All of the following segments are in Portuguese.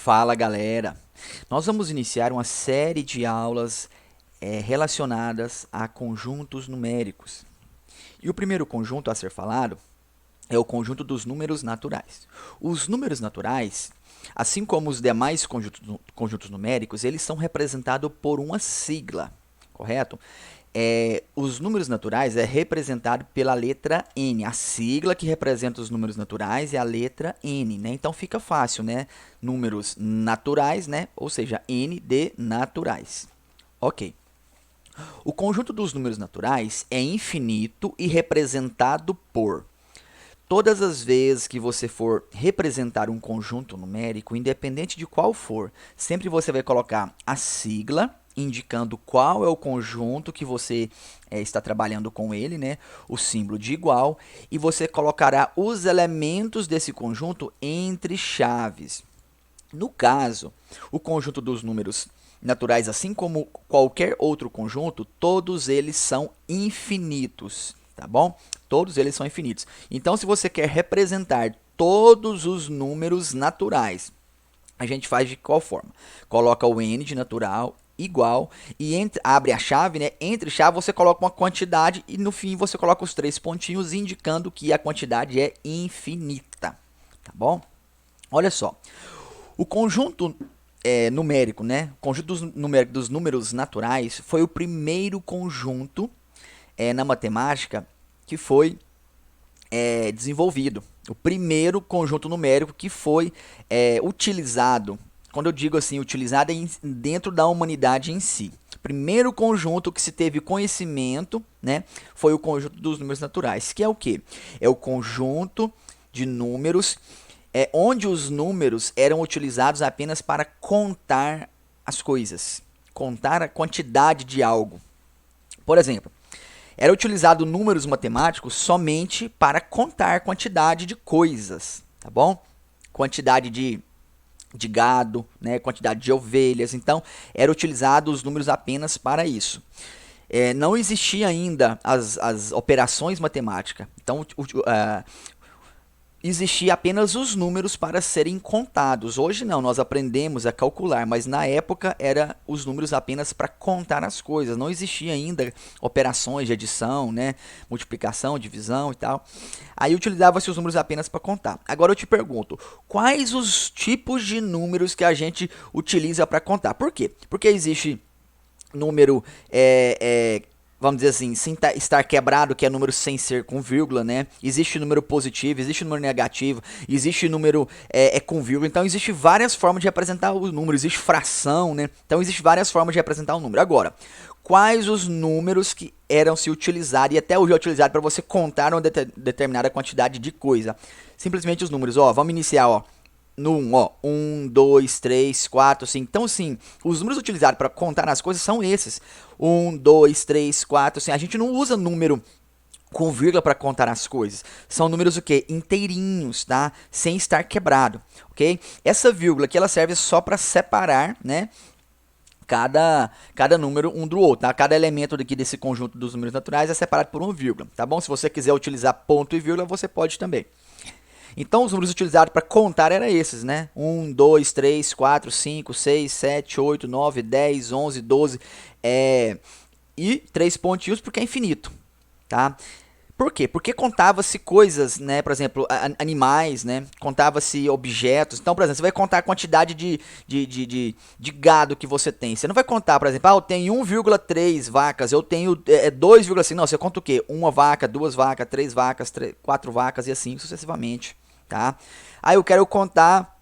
Fala galera, nós vamos iniciar uma série de aulas relacionadas a conjuntos numéricos. E o primeiro conjunto a ser falado é o conjunto dos números naturais. Os números naturais, assim como os demais conjuntos numéricos, eles são representados por uma sigla, correto? Os números naturais é representado pela letra N. A sigla que representa os números naturais é a letra N, né? Então fica fácil, né? Números naturais, né? Ou seja, N de naturais. Ok. O conjunto dos números naturais é infinito e representado por todas as vezes que você for representar um conjunto numérico, independente de qual for, sempre você vai colocar a sigla indicando qual é o conjunto que você está trabalhando com ele, né? O símbolo de igual, e você colocará os elementos desse conjunto entre chaves. No caso, o conjunto dos números naturais, assim como qualquer outro conjunto, todos eles são infinitos, tá bom? Todos eles são infinitos. Então, se você quer representar todos os números naturais, a gente faz de qual forma? Coloca o n de natural igual e abre a chave, né? Entre chave você coloca uma quantidade e no fim você coloca os três pontinhos indicando que a quantidade é infinita, tá bom? Olha só, o conjunto numérico, né? O conjunto dos números naturais foi o primeiro conjunto na matemática que foi desenvolvido. O primeiro conjunto numérico que foi utilizado. Quando eu digo assim, utilizado é dentro da humanidade em si. Primeiro conjunto que se teve conhecimento, né, foi o conjunto dos números naturais, que é o quê? É o conjunto de números onde os números eram utilizados apenas para contar as coisas, contar a quantidade de algo. Por exemplo, era utilizado números matemáticos somente para contar quantidade de coisas, tá bom? Quantidade de gado, né? Quantidade de ovelhas. Então, era utilizado os números apenas para isso. Não existia ainda as operações matemáticas. Então, existia apenas os números para serem contados. Hoje não, nós aprendemos a calcular, mas na época era os números apenas para contar as coisas. Não existia ainda operações de adição, né, multiplicação, divisão e tal. Aí utilizava-se os números apenas para contar. Agora eu te pergunto, quais os tipos de números que a gente utiliza para contar? Por quê? Porque existe número vamos dizer assim, sem estar quebrado, que é número sem ser com vírgula, né? Existe número positivo, existe número negativo, existe número com vírgula. Então, existe várias formas de representar o número, existe fração, né? Então, existe várias formas de representar o número. Agora, quais os números que eram se utilizados e até hoje é utilizado para você contar uma determinada quantidade de coisa? Simplesmente os números, ó, vamos iniciar, ó. No 1, ó, 1, 2, 3, 4, 5. Então, sim, os números utilizados para contar as coisas são esses. 1, 2, 3, 4, 5. A gente não usa número com vírgula para contar as coisas. São números o quê? Inteirinhos, tá? Sem estar quebrado, ok? Essa vírgula aqui, ela serve só para separar, né? Cada número um do outro, tá? Cada elemento aqui desse conjunto dos números naturais é separado por uma vírgula, tá bom? Se você quiser utilizar ponto e vírgula, você pode também. Então, os números utilizados para contar eram esses, né? 1, 2, 3, 4, 5, 6, 7, 8, 9, 10, 11, 12. E 3 pontinhos porque é infinito, tá? Por quê? Porque contava-se coisas, né? Por exemplo, animais, né? Contava-se objetos. Então, por exemplo, você vai contar a quantidade de gado que você tem. Você não vai contar, por exemplo, eu tenho 1,3 vacas, eu tenho 2,5. Não, você conta o quê? Uma vaca, duas vacas, três vacas, 4 vacas e assim sucessivamente, tá? Aí eu quero contar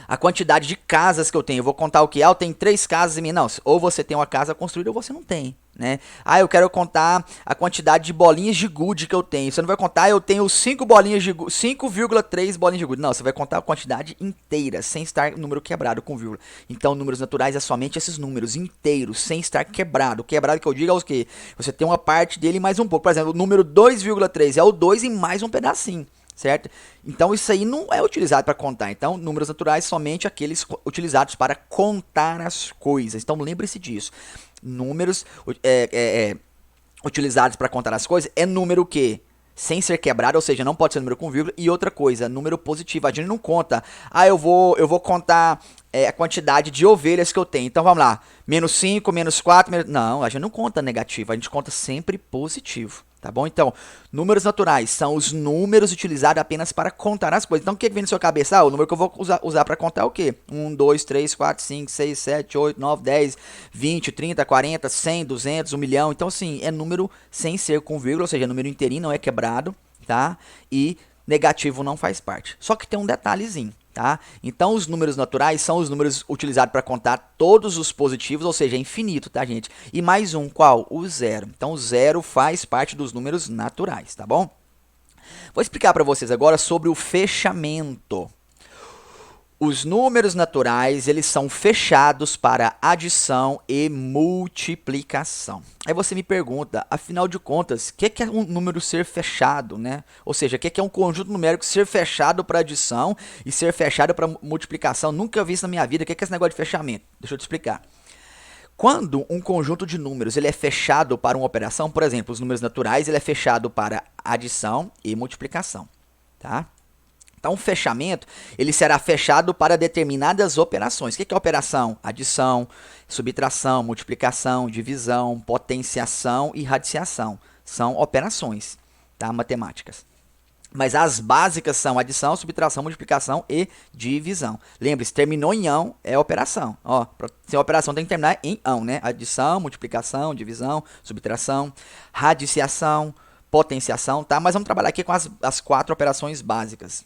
a quantidade de casas que eu tenho. Eu vou contar o que? Eu tenho 3 casas em mim. Não, ou você tem uma casa construída ou você não tem, né? Eu quero contar a quantidade de bolinhas de gude que eu tenho. Você não vai contar, eu tenho 5 bolinhas de gude, 5,3 bolinhas de gude. Não, você vai contar a quantidade inteira, sem estar número quebrado com vírgula. Então, números naturais é somente esses números inteiros, sem estar quebrado. Quebrado que eu digo é os que você tem uma parte dele e mais um pouco. Por exemplo, o número 2,3 é o 2 e mais um pedacinho. Certo? Então, isso aí não é utilizado para contar. Então, números naturais somente aqueles utilizados para contar as coisas. Então, lembre-se disso. Números utilizados para contar as coisas é número o quê? Sem ser quebrado, ou seja, não pode ser número com vírgula. E outra coisa, número positivo. A gente não conta. Eu vou contar a quantidade de ovelhas que eu tenho. Então vamos lá, menos 5, menos 4, não, a gente não conta negativo, a gente conta sempre positivo. Tá bom? Então, números naturais são os números utilizados apenas para contar as coisas. Então, o que vem na sua cabeça? O número que eu vou usar para contar é o quê? 1, 2, 3, 4, 5, 6, 7, 8, 9, 10, 20, 30, 40, 100, 200, 1 milhão. Então, assim, é número sem ser com vírgula, ou seja, número inteirinho, não é quebrado, tá? E negativo não faz parte. Só que tem um detalhezinho. Tá? Então, os números naturais são os números utilizados para contar todos os positivos, ou seja, é infinito, tá, gente? E mais um, qual? O zero. Então, o zero faz parte dos números naturais, tá bom? Vou explicar para vocês agora sobre o fechamento. Os números naturais, eles são fechados para adição e multiplicação. Aí você me pergunta, afinal de contas, o que é um número ser fechado, né? Ou seja, o que é um conjunto numérico ser fechado para adição e ser fechado para multiplicação? Nunca vi isso na minha vida. O que é esse negócio de fechamento? Deixa eu te explicar. Quando um conjunto de números ele é fechado para uma operação, por exemplo, os números naturais, ele é fechado para adição e multiplicação, tá? Então, o fechamento ele será fechado para determinadas operações. O que é operação? Adição, subtração, multiplicação, divisão, potenciação e radiciação. São operações, tá? Matemáticas. Mas as básicas são adição, subtração, multiplicação e divisão. Lembre-se, terminou em ão é operação. Ó, para ser operação tem que terminar em ão, né? Adição, multiplicação, divisão, subtração, radiciação, potenciação, tá? Mas vamos trabalhar aqui com as 4 operações básicas.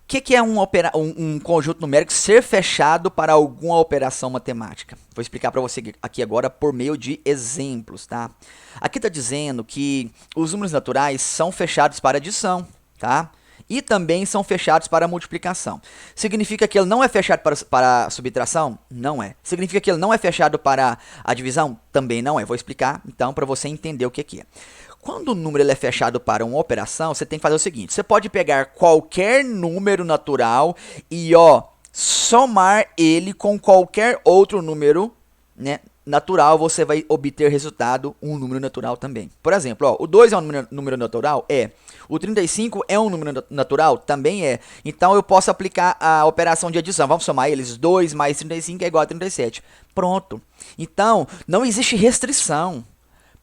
O que é um conjunto numérico ser fechado para alguma operação matemática? Vou explicar para você aqui agora por meio de exemplos, tá? Aqui está dizendo que os números naturais são fechados para adição, tá? E também são fechados para multiplicação. Significa que ele não é fechado para subtração? Não é. Significa que ele não é fechado para a divisão? Também não é. Vou explicar, então, para você entender o que é. Quando o número ele é fechado para uma operação, você tem que fazer o seguinte. Você pode pegar qualquer número natural e somar ele com qualquer outro número, né, natural, você vai obter resultado um número natural também. Por exemplo, o 2 é um número natural? É. O 35 é um número natural? Também é. Então, eu posso aplicar a operação de adição. Vamos somar eles. 2 mais 35 é igual a 37. Pronto. Então, não existe restrição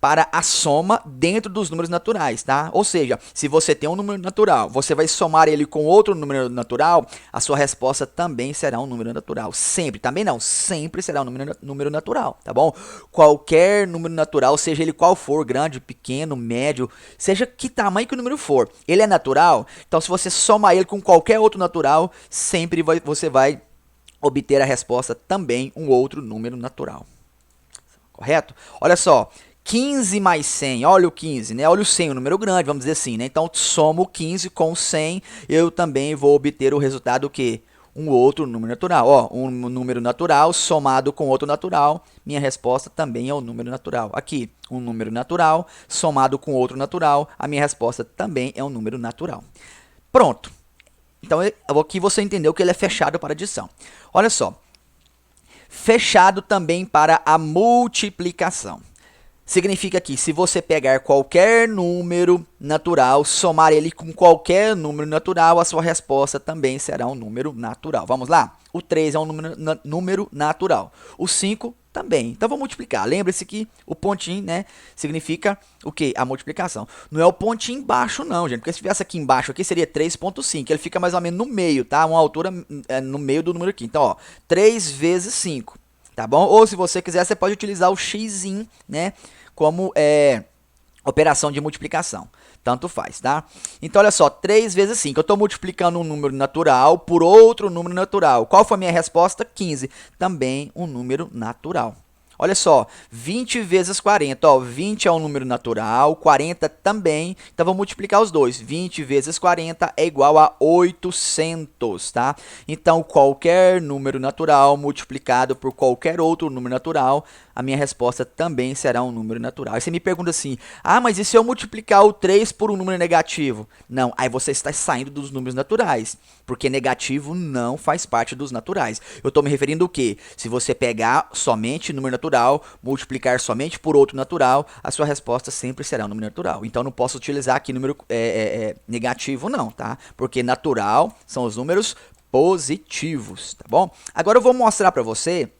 para a soma dentro dos números naturais, tá? Ou seja, se você tem um número natural, você vai somar ele com outro número natural, a sua resposta também será um número natural. Sempre, também não, sempre será um número natural, tá bom? Qualquer número natural, seja ele qual for, grande, pequeno, médio, seja que tamanho que o número for, ele é natural, então se você somar ele com qualquer outro natural, sempre você vai obter a resposta também um outro número natural. Correto? Olha só. 15 mais 100, olha o 15, né? Olha o 100, um número grande, vamos dizer assim, né? Então, somo 15 com 100, eu também vou obter o resultado o quê? Um outro número natural. Ó, um número natural somado com outro natural, minha resposta também é o número natural. Aqui, um número natural somado com outro natural, a minha resposta também é um número natural. Pronto. Então, aqui você entendeu que ele é fechado para adição. Olha só. Fechado também para a multiplicação. Significa que se você pegar qualquer número natural, somar ele com qualquer número natural, a sua resposta também será um número natural. Vamos lá? O 3 é um número natural. O 5 também. Então, vou multiplicar. Lembre-se que o pontinho, né, significa o quê? A multiplicação. Não é o pontinho embaixo, não, gente. Porque se tivesse aqui embaixo, aqui seria 3,5. Ele fica mais ou menos no meio, tá? Uma altura no meio do número aqui. Então, ó, 3 vezes 5. Tá bom? Ou se você quiser, você pode utilizar o xzinho, né? Como operação de multiplicação. Tanto faz, tá? Então, olha só, 3 vezes 5. Eu estou multiplicando um número natural por outro número natural. Qual foi a minha resposta? 15. Também um número natural. Olha só, 20 vezes 40. Ó, 20 é um número natural, 40 também. Então, vamos multiplicar os dois. 20 vezes 40 é igual a 800, tá? Então, qualquer número natural multiplicado por qualquer outro número natural, a minha resposta também será um número natural. Aí você me pergunta assim, mas e se eu multiplicar o 3 por um número negativo? Não, aí você está saindo dos números naturais, porque negativo não faz parte dos naturais. Eu estou me referindo ao quê? Se você pegar somente número natural, multiplicar somente por outro natural, a sua resposta sempre será um número natural. Então, não posso utilizar aqui número negativo não, tá? Porque natural são os números positivos, tá bom? Agora eu vou mostrar para você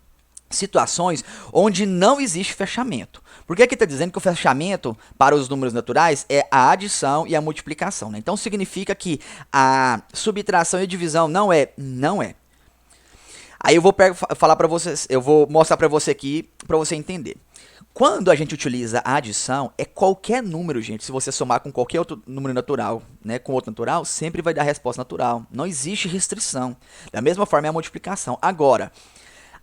situações onde não existe fechamento. Porque aqui está dizendo que o fechamento para os números naturais é a adição e a multiplicação, né? Então significa que a subtração e a divisão não é. Não é. Aí eu vou falar para vocês, eu vou mostrar para você aqui, para você entender. Quando a gente utiliza a adição, é qualquer número, gente. Se você somar com qualquer outro número natural, né, com outro natural, sempre vai dar resposta natural. Não existe restrição. Da mesma forma é a multiplicação. Agora,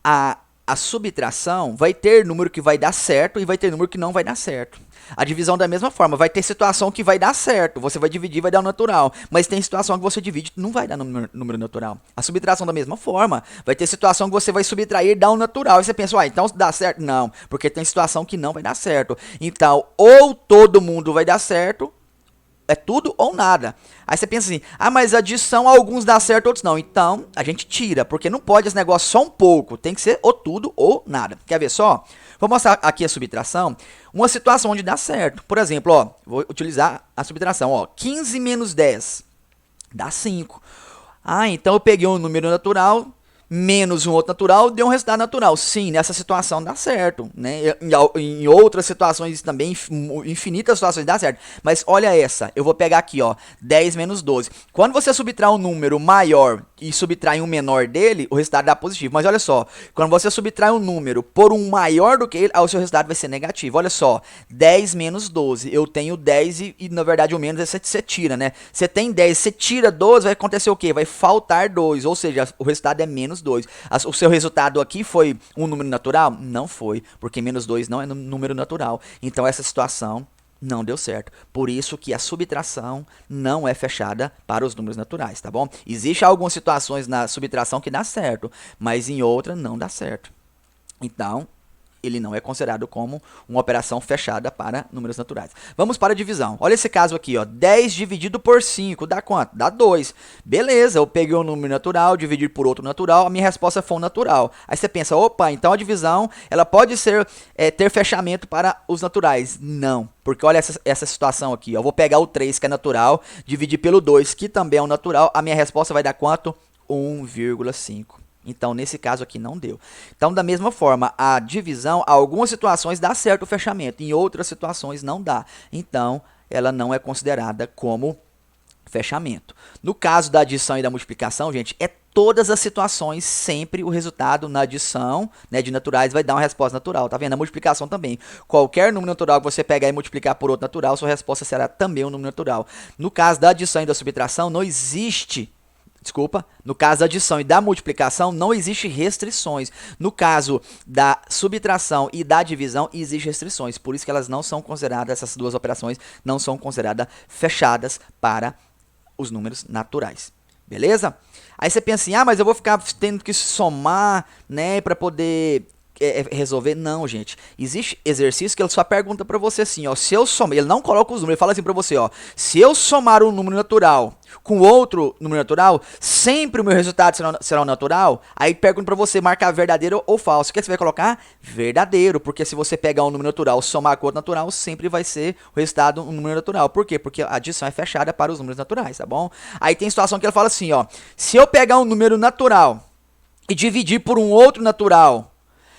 a subtração vai ter número que vai dar certo e vai ter número que não vai dar certo. A divisão da mesma forma, vai ter situação que vai dar certo, você vai dividir e vai dar um natural, mas tem situação que você divide e não vai dar número natural. A subtração da mesma forma, vai ter situação que você vai subtrair e dar um natural, e você pensa, então dá certo? Não, porque tem situação que não vai dar certo. Então, ou todo mundo vai dar certo, é tudo ou nada. Aí você pensa assim, mas adição alguns dá certo, outros não. Então, a gente tira, porque não pode esse negócio só um pouco. Tem que ser ou tudo ou nada. Quer ver só? Vou mostrar aqui a subtração. Uma situação onde dá certo. Por exemplo, ó, vou utilizar a subtração. Ó, 15 menos 10 dá 5. Então eu peguei um número natural menos um outro natural, deu um resultado natural. Sim, nessa situação dá certo, né? Em outras situações também, infinitas situações dá certo. Mas olha essa, eu vou pegar aqui, ó, 10 menos 12. Quando você subtrai um número maior e subtrai um menor dele, o resultado dá positivo. Mas olha só, quando você subtrai um número por um maior do que ele, o seu resultado vai ser negativo. Olha só, 10 menos 12. Eu tenho 10 e na verdade o menos você tira, né? Você tem 10, você tira 12, vai acontecer o quê? Vai faltar 2, ou seja, o resultado é menos 2. O seu resultado aqui foi um número natural? Não foi, porque menos 2 não é número natural. Então essa situação não deu certo. Por isso que a subtração não é fechada para os números naturais, tá bom? Existem algumas situações na subtração que dá certo, mas em outra não dá certo. Então, ele não é considerado como uma operação fechada para números naturais. Vamos para a divisão. Olha esse caso aqui, ó. 10 dividido por 5 dá quanto? Dá 2. Beleza, eu peguei um número natural, dividi por outro natural, a minha resposta foi um natural. Aí você pensa, opa, então a divisão ela pode ser ter fechamento para os naturais. Não, porque olha essa situação aqui. Ó. Eu vou pegar o 3, que é natural, dividir pelo 2, que também é um natural, a minha resposta vai dar quanto? 1,5. Então, nesse caso aqui, não deu. Então, da mesma forma, a divisão, em algumas situações dá certo o fechamento, em outras situações não dá. Então, ela não é considerada como fechamento. No caso da adição e da multiplicação, gente, é todas as situações, sempre o resultado na adição, né, de naturais vai dar uma resposta natural, tá vendo? A multiplicação também. Qualquer número natural que você pegar e multiplicar por outro natural, sua resposta será também um número natural. No caso da adição e da subtração, não existe... no caso da adição e da multiplicação, não existe restrições. No caso da subtração e da divisão, existem restrições. Por isso que elas não são consideradas, essas duas operações não são consideradas fechadas para os números naturais. Beleza? Aí você pensa assim, mas eu vou ficar tendo que somar, né, para poder... resolver? Não, gente. Existe exercício que ele só pergunta pra você assim, ó, se eu somar, ele não coloca os números, ele fala assim pra você, ó, se eu somar um número natural com outro número natural, sempre o meu resultado será um natural? Aí pergunta pra você marcar verdadeiro ou falso. O que você vai colocar? Verdadeiro, porque se você pegar um número natural, somar com outro natural, sempre vai ser o resultado um número natural. Por quê? Porque a adição é fechada para os números naturais, tá bom? Aí tem situação que ele fala assim, ó, se eu pegar um número natural e dividir por um outro natural,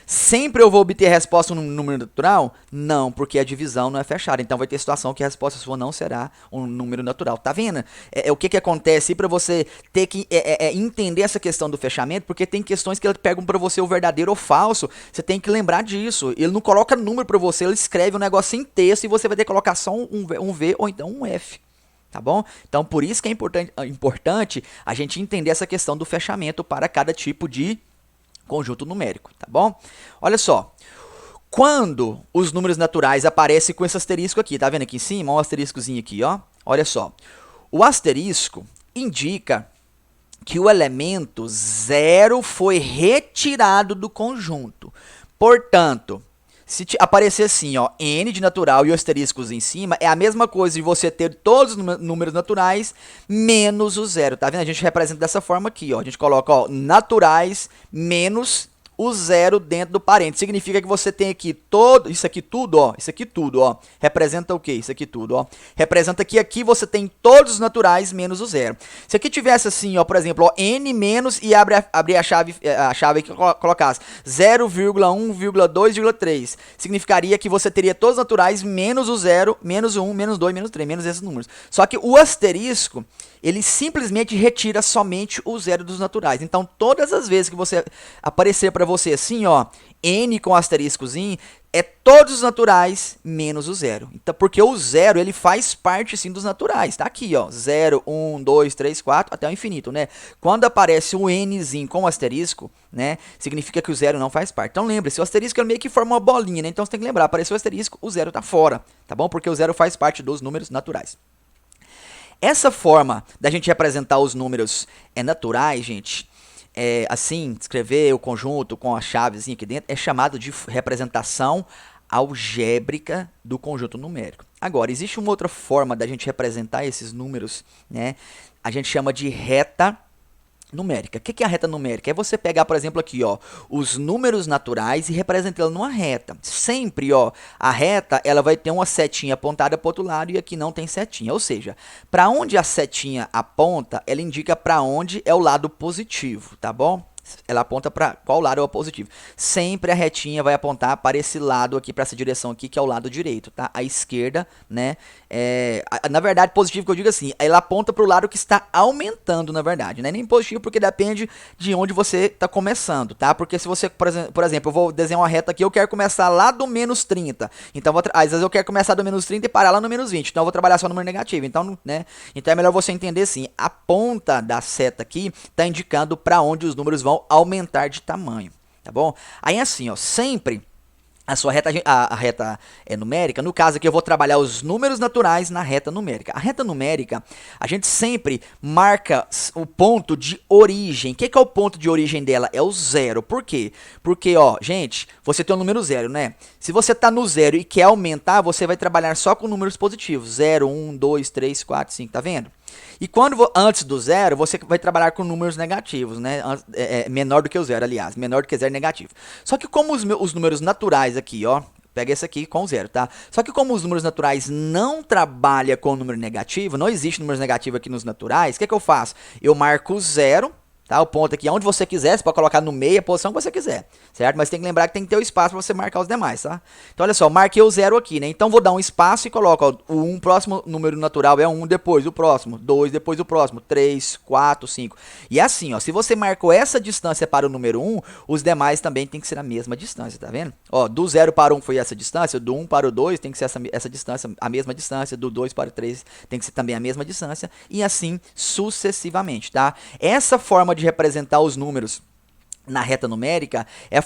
sempre eu vou obter a resposta no número natural? Não, porque a divisão não é fechada. Então vai ter situação que a resposta sua não será um número natural. Tá vendo? O que acontece para você ter que entender essa questão do fechamento? Porque tem questões que ele pegam para você o verdadeiro ou falso. Você tem que lembrar disso. Ele não coloca número para você, ele escreve um negócio em texto e você vai ter que colocar só um V ou então um F. Tá bom? Então por isso que é importante a gente entender essa questão do fechamento para cada tipo de conjunto numérico, tá bom? Olha só, quando os números naturais aparecem com esse asterisco aqui, tá vendo aqui em cima? Um asteriscozinho aqui, ó. Olha só, o asterisco indica que o elemento 0 foi retirado do conjunto. Portanto, se aparecer assim, ó, n de natural e o asteriscos em cima, é a mesma coisa de você ter todos os números naturais menos o zero, tá vendo? A gente representa dessa forma aqui, ó. A gente coloca, ó, naturais menos o zero dentro do parênteses. Significa que você tem aqui todo, isso aqui tudo, ó, representa o quê? Isso aqui tudo, ó, representa que aqui você tem todos os naturais menos o zero. Se aqui tivesse assim, ó, por exemplo, ó, n menos e abrir a chave que colocasse 0,1,2,3, significaria que você teria todos os naturais menos o zero, menos o 1, menos 2, menos 3, menos esses números. Só que o asterisco, ele simplesmente retira somente o zero dos naturais. Então, todas as vezes que você aparecer para você assim, ó, n com asteriscozinho, é todos os naturais menos o zero. Então, porque o zero, ele faz parte, sim, dos naturais. Tá aqui, ó, 0, 1, 2, 3, 4, até o infinito, né? Quando aparece o nzinho com asterisco, né, significa que o zero não faz parte. Então, lembre-se, o asterisco meio que forma uma bolinha, né? Então, você tem que lembrar, apareceu o asterisco, o zero tá fora, tá bom? Porque o zero faz parte dos números naturais. Essa forma da gente representar os números naturais, gente, assim, escrever o conjunto com a chavezinha aqui dentro, é chamado de representação algébrica do conjunto numérico. Agora, existe uma outra forma da gente representar esses números, né? A gente chama de reta numérica. O que é a reta numérica? É você pegar, por exemplo, aqui, ó, os números naturais e representá-los numa reta. Sempre, ó, a reta, ela vai ter uma setinha apontada para o outro lado e aqui não tem setinha. Ou seja, para onde a setinha aponta, ela indica para onde é o lado positivo, tá bom? Ela aponta para qual lado é o positivo. Sempre a retinha vai apontar para esse lado aqui, para essa direção aqui, que é o lado direito, tá? A esquerda, né? Na verdade, positivo que eu digo assim, ela aponta para o lado que está aumentando, na verdade, né? Nem positivo porque depende de onde você está começando, tá? Porque se você, por exemplo, eu vou desenhar uma reta aqui, eu quero começar lá do menos 30. Então, às vezes eu quero começar do menos 30 e parar lá no menos 20. Então, eu vou trabalhar só no número negativo. Então, né? Então, é melhor você entender assim, a ponta da seta aqui está indicando para onde os números vão aumentar de tamanho, tá bom? Aí assim, ó, sempre a sua reta, a reta numérica, no caso aqui eu vou trabalhar os números naturais na reta numérica. A reta numérica, a gente sempre marca o ponto de origem. O que é o ponto de origem dela? É o zero. Por quê? Porque, ó, gente, você tem o número zero, né? Se você tá no zero e quer aumentar, você vai trabalhar só com números positivos. 0, 1, 2, 3, 4, 5, tá vendo? E quando antes do zero, você vai trabalhar com números negativos, né? Menor do que o zero, aliás. Menor do que zero negativo. Só que como os números naturais aqui, ó. Pega esse aqui com zero, tá? Só que como os números naturais não trabalham com número negativo, não existe números negativos aqui nos naturais, o que eu faço? Eu marco zero, tá? O ponto aqui, onde você quiser, você pode colocar no meio a posição que você quiser, certo? Mas tem que lembrar que tem que ter o espaço para você marcar os demais, tá? Então, olha só, marquei o zero aqui, né? Então, vou dar um espaço e coloco, ó, o 1, próximo número natural é 1, depois o próximo, 2, depois o próximo, 3, 4, 5. E assim, ó, se você marcou essa distância para o número 1, os demais também tem que ser a mesma distância, tá vendo? Ó, do 0 para o 1 foi essa distância, do 1 para o 2 tem que ser essa distância, a mesma distância, do 2 para o 3 tem que ser também a mesma distância, e assim sucessivamente, tá? Essa forma de representar os números na reta numérica é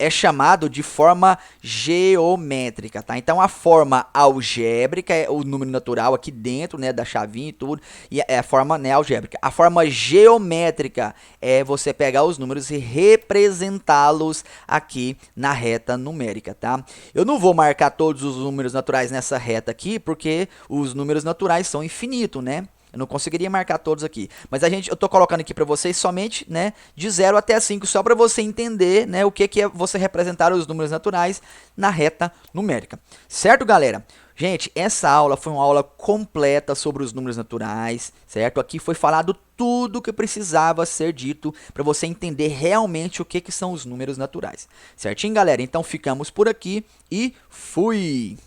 chamado de forma geométrica, tá? Então a forma algébrica é o número natural aqui dentro, né, da chavinha e tudo, e é a forma, né, algébrica. A forma geométrica é você pegar os números e representá-los aqui na reta numérica, tá? Eu não vou marcar todos os números naturais nessa reta aqui, porque os números naturais são infinitos, né? Eu não conseguiria marcar todos aqui. Mas eu tô colocando aqui para vocês somente, né, de 0 até 5, só para você entender, né, o que é você representar os números naturais na reta numérica. Certo, galera? Gente, essa aula foi uma aula completa sobre os números naturais, certo? Aqui foi falado tudo o que precisava ser dito para você entender realmente o que são os números naturais. Certinho, galera? Então ficamos por aqui e fui!